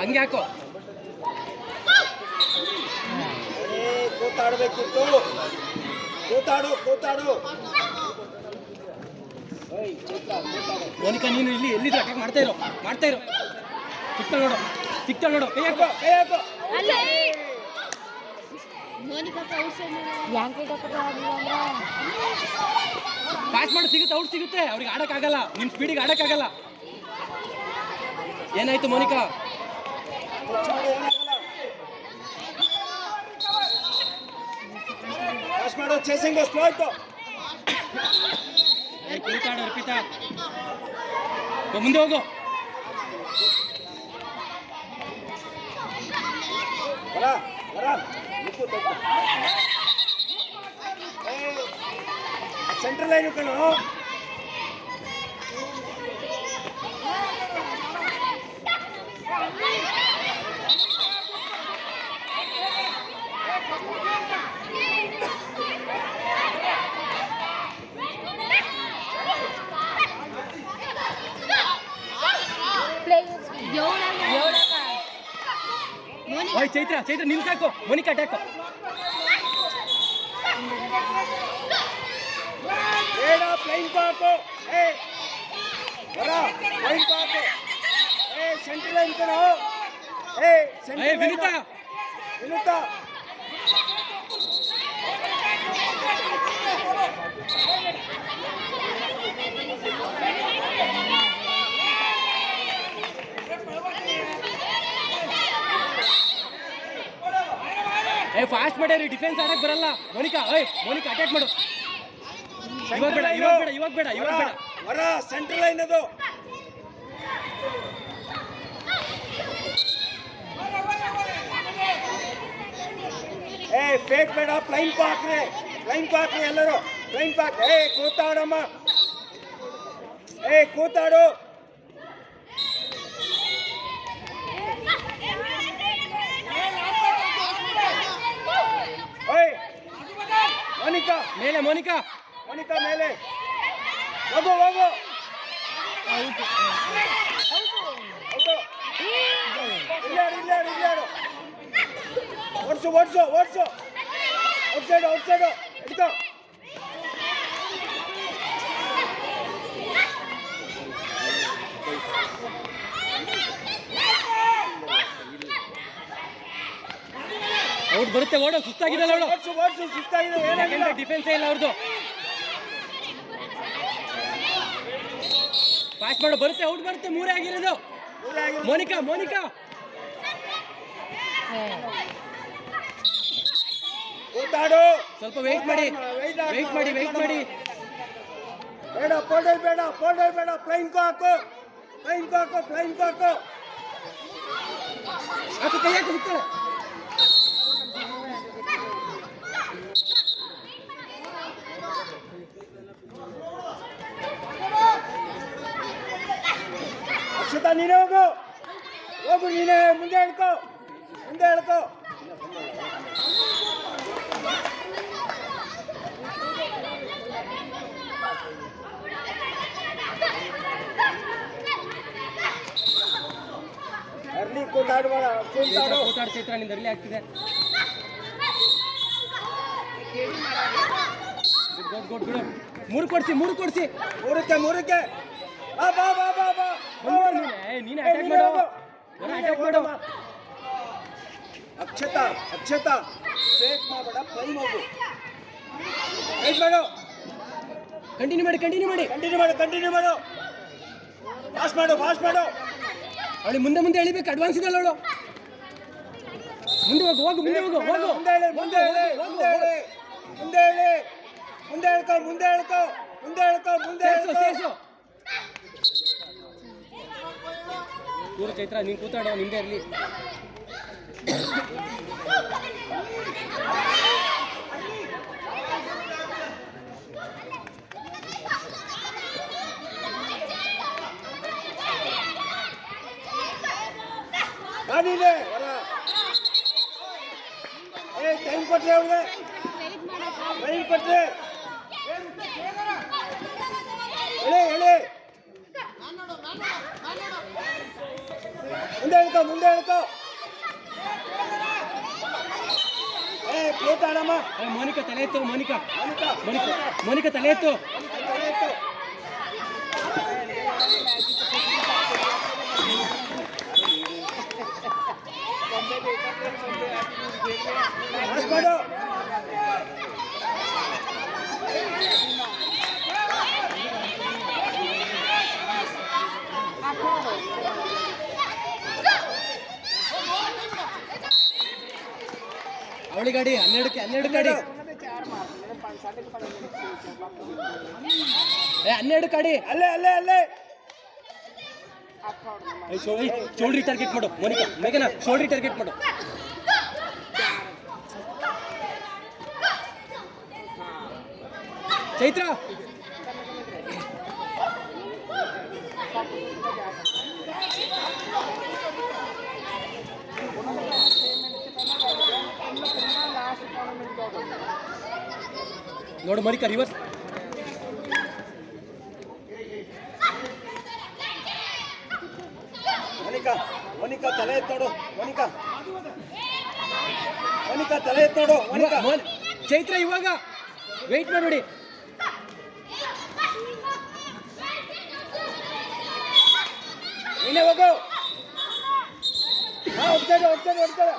ಹಂಗೆ ಹಾಕೋ. ಕೂತಾಡಬೇಕಿತ್ತು. ಕೂತಾಡು. ಮೋನಿಕಾ ನೀನು ಇಲ್ಲಿ ಎಲ್ಲಿದ್ರು ಅಟ್ಯಾಕ್ ಮಾಡ್ತಾ ಇರೋ. ಸಿಕ್ತಾ ನೋಡು. ಕೈ ಹಾಕೋ. ಪಾಸ್ ಮಾಡಿ ಸಿಗುತ್ತೆ ಅವ್ರಿಗೆ ಆಡಕ್ಕಾಗಲ್ಲ. ನಿನ್ ಸ್ಪೀಡಿಗೆ ಆಡಕ್ಕಾಗಲ್ಲ. ಏನಾಯ್ತು ಮೋನಿಕಾ? ಚೇಸಿಂಗ್ ಸ್ಲೋ ಆಯ್ತು. ಅರ್ಪಿತಾ ಮುಂದೆ ಹೋಗು. ಸೆಂಟ್ರಲ್ ಲೈನ್ ಕಣೋ. ಚೈತ್ರ ನಿಲ್ಸಾಕು. ಮೋನಿಕಾ ಅಟ್ಯಾಕ್. ಫ್ಲೈಂಗ್ ಪಾಕು. ಸೆಂಟ್ರಲ್ ಲೈನ್ ಕಣೋ. ವಿನುತಾ ಫಾಸ್ಟ್ ಮಾಡ್ಯಾರಿ. ಡಿಫೆನ್ಸ್ ಆಡಕ್ ಬರಲ್ಲ ಮೋನಿಕಾ. ಅಟ್ಯಾಕ್ ಮಾಡು. ಇವಾಗ ಬೇಡ. ಹೊರ ಸೆಂಟ್ರಲ್ ಲೈನ್ ಅದು. ಫೇಕ್ ಬೇಡ. ಫ್ಲೈನ್ ಪಾಕ್ರಿ ಎಲ್ಲರೂ. ಫ್ಲೈನ್ ಪಾಕ್. ಕೂತಾಡಮ್ಮ. ಕೂತಾಡು. ಮೋನಿಕಾ ಮೇಲೆ ಹೋಗು. ಇಲ್ಲಾಡು. ಓಡ್ಸು. ಔಟ್ಸೈಡ್ ಹಿಡ್ಕೋ. ಔಟ್ ಬರುತ್ತೆ. ಓಡೋ. ಸುಸ್ತಾಗಿದೆ. ಡಿಫೆನ್ಸ್ ಇಲ್ಲ ಅವ್ರದ್ದು. ಪಾಸ್ ಮಾಡು. ಬರುತ್ತೆ. ಔಟ್ ಬರುತ್ತೆ. 3 ಆಗಿರೋದು. ಮೋನಿಕಾ ಕೂತಾಡು. ಸ್ವಲ್ಪ ವೆಯ್ಟ್ ಮಾಡಿ. ಬೇಡ. ಪೋಲ್ಡರ್ ಬೇಡ. ಫ್ಲೈನ್ ಹಾಕು. ಕೈ ಹಾಕಿ ಸಿಗ್ತಾಳೆ. ಅಕ್ಷತಾ ನೀನೇ ಹೋಗು. ನೀನೇ ಮುಂದೆ ಹೇಳ್ಕೊ. ಅರ್ಲಿ ಕೂತಾಡು. ಚೈತ್ರ ನಿಂದ ಅರ್ಲಿ ಆಗ್ತಿದೆ. ಗುಡ್. 3 ಕೊಡ್ಸಿ. 3ಕ್ಕೆ. ನೀನೆ ಅಟ್ಯಾಕ್ ಮಾಡು. ಅಕ್ಷತಾ ಫೇಕ್ ಮಾಡಬೇಡ. ಫ್ಲೈನ್ ಹೋಗು. ಫೇಕ್ ಮಾಡು. ಕಂಟಿನ್ಯೂ ಮಾಡಿ. ಫಾಸ್ಟ್ ಮಾಡು. ಅವಳು ಮುಂದೆ ಎಳಿಬೇಕು. ಅಡ್ವಾನ್ಸ್ ಇದೆ ಅವಳು. ಮುಂದೆ ಹೋಗು. ಮುಂದೆ ಹೇಳ್ಕೊ. ಚೈತ್ರ ನೀನು ಕೂತಾಡೋ. ನಿಂದೆ ಇರಲಿ. ಟೈಮ್ ಕೊಟ್ರೆ ಅವ್ರಿಗೆ. ಹೇಳಿ ಮುಂದೆ ಹೇಳ್ಕೊ ಪ್ಲೇಟ್ ಆಡಮ್ಮ. ಮೋನಿಕಾ ತಲೆ ಎತ್ತು, ಮೋನಿಕಾ ಮೋನಿಕಾ ಮೋನಿಕಾ ಮೋನಿಕಾ ತಲೆ ಎತ್ತು. ತಲೆ ಎತ್ತು. ಪಾಸ್ ಮಾಡು. ಅವಳಿ ಗಾಡಿ 12 ಗಾಡಿ 12 ಗಾಡಿ ಅಲ್ಲೇ ಶೋಲ್ಡ್ರಿ ಟಾರ್ಗೆಟ್ ಮಾಡು ಮೋನಿಕಾ. ಮೇಘನಾ ಶೋಲ್ಡ್ರಿ ಟಾರ್ಗೆಟ್ ಮಾಡು. ಚೈತ್ರ ನೋಡು ಮೋನಿಕಾ ರಿವರ್ಸ್. ಮೋನಿಕಾ ತಲೆ ಎತ್ತೋಡು. ಮೋನಿಕಾ ತಲೆ ಎತ್ತೋಡು. ಮೋನಿಕಾ ಚೈತ್ರ ಇವಾಗ ವೆಯ್ಟ್ ಮಾಡಿ. ನೀನೇ ಹೋಗು. ಹೊಡ್ತಾರೆ